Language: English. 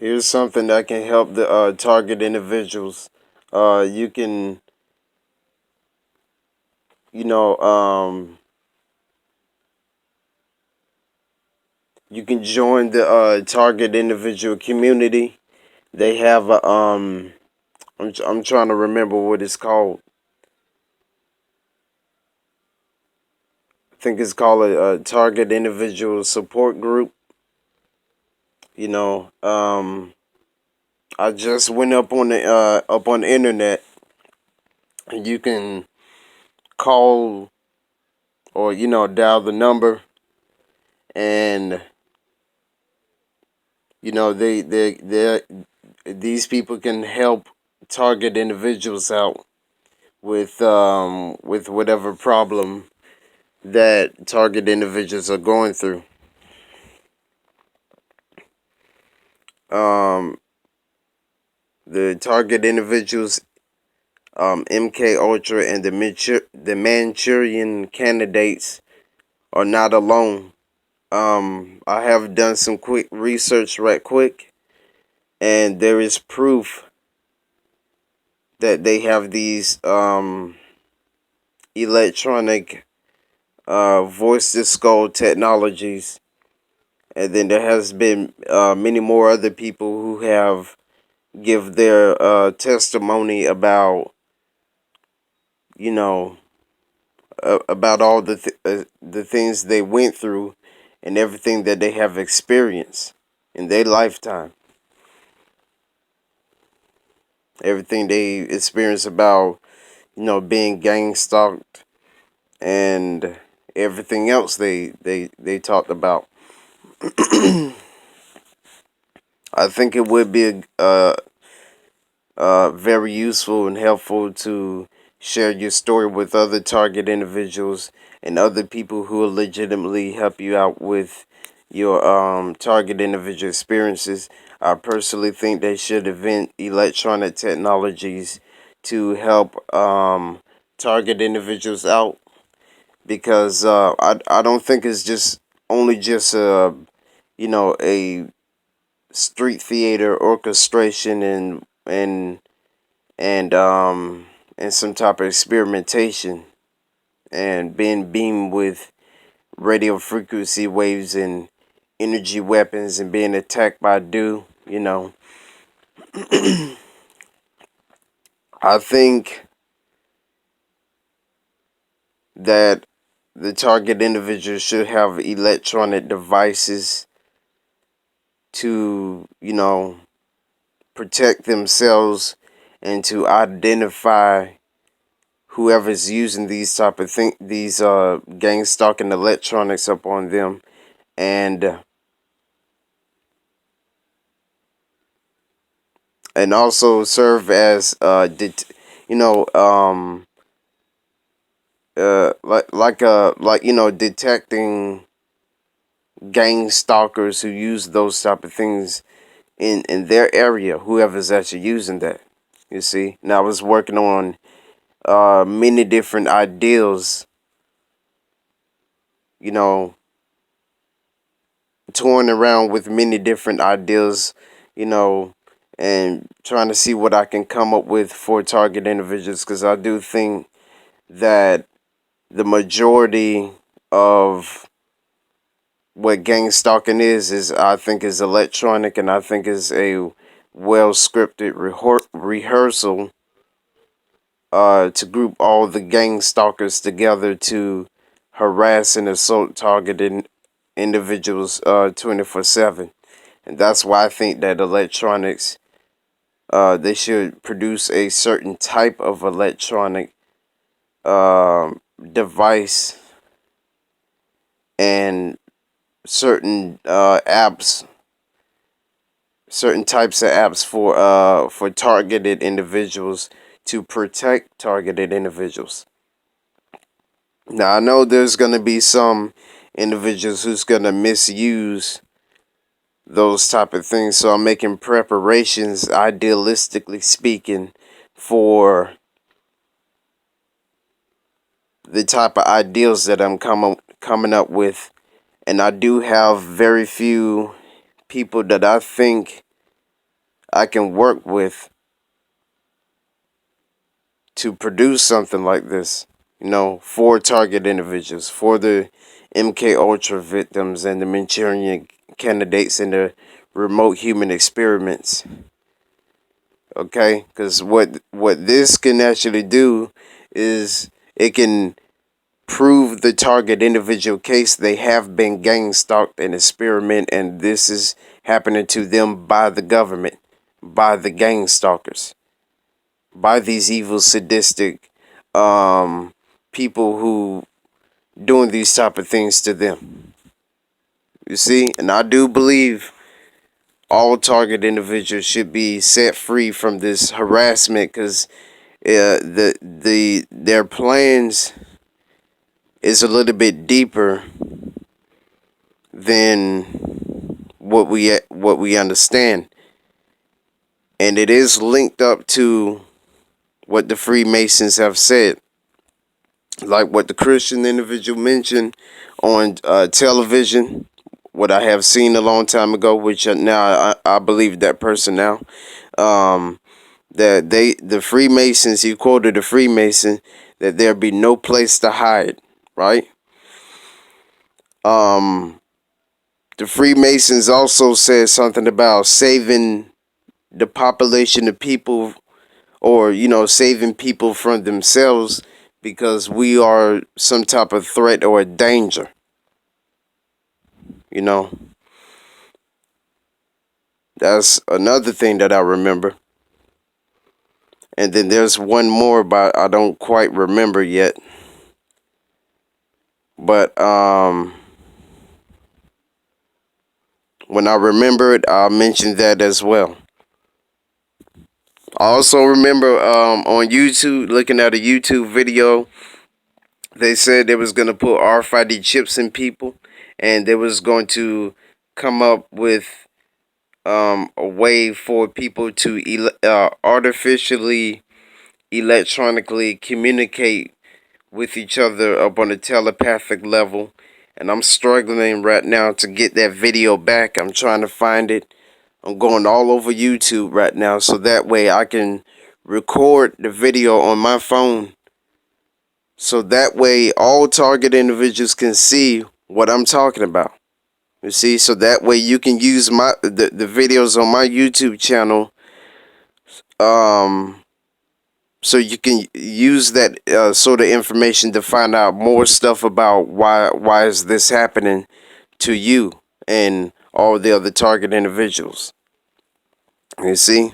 Here's something that can help the target individuals. You can, you know, you can join the target individual community. They have a I'm trying to remember what it's called. I think it's called a target individual support group. You know, I just went up on the internet, and you can call or dial the number, and they these people can help target individuals out with whatever problem that target individuals are going through. Um, the target individuals, MK Ultra and the Manchurian candidates are not alone. I have done some quick research right quick, and there is proof that they have these electronic voice to skull technologies. And then there has been many more other people who have give their testimony about you know about all the things they went through and everything that they have experienced in their lifetime. Everything they experienced about being gang stalked and everything else they talked about. I think it would be very useful and helpful to share your story with other target individuals and other people who will legitimately help you out with your target individual experiences. I personally think they should invent electronic technologies to help target individuals out, because I don't think it's just only just a street theater orchestration and some type of experimentation and being beamed with radio frequency waves and energy weapons and being attacked by do. I think that the target individual should have electronic devices to protect themselves and to identify whoever's using these type of these gang stalking electronics up on them, and also serve as you know detecting gang stalkers who use those type of things in their area, whoever's actually using that. You see, now I was working on many different ideals, you know touring around with many different ideas, you know, and trying to see what I can come up with for target individuals, because I do think that the majority of what gang stalking is I think is electronic, and I think is a well scripted rehearsal to group all the gang stalkers together to harass and assault targeted individuals 24/7. And that's why I think that electronics, they should produce a certain type of electronic device and certain apps, certain types of apps for targeted individuals to protect targeted individuals. Now I know there's gonna be some individuals who's gonna misuse those type of things, so I'm making preparations, idealistically speaking, for the type of ideals that I'm coming up with. And I do have very few people that I think I can work with to produce something like this, for target individuals, for the MK Ultra victims and the Manchurian candidates and the remote human experiments. Okay, because what this can actually do is it can prove the target individual case they have been gang stalked and experiment, and this is happening to them by the government, by the gang stalkers, by these evil sadistic people who doing these type of things to them. You see, and I do believe all target individuals should be set free from this harassment, because their plans is a little bit deeper than what we understand, and it is linked up to what the Freemasons have said, like what the Christian individual mentioned on television, what I have seen a long time ago, which now I believe that person now. That the Freemasons, he quoted the Freemason that there be no place to hide, right? The Freemasons also said something about saving the population of people, or saving people from themselves, because we are some type of threat or a danger. You know, that's another thing that I remember. And then there's one more, but I don't quite remember yet. But when I remember it, I'll mention that as well. I also remember on YouTube, looking at a YouTube video, they said they was going to put RFID chips in people, and they was going to come up with a way for people to artificially, electronically communicate with each other up on a telepathic level. And I'm struggling right now to get that video back. I'm trying to find it. I'm going all over YouTube right now, so that way I can record the video on my phone, so that way all target individuals can see what I'm talking about. You see, so that way you can use the videos on my YouTube channel, so you can use that sort of information to find out more stuff about why is this happening to you and all the other target individuals. You see,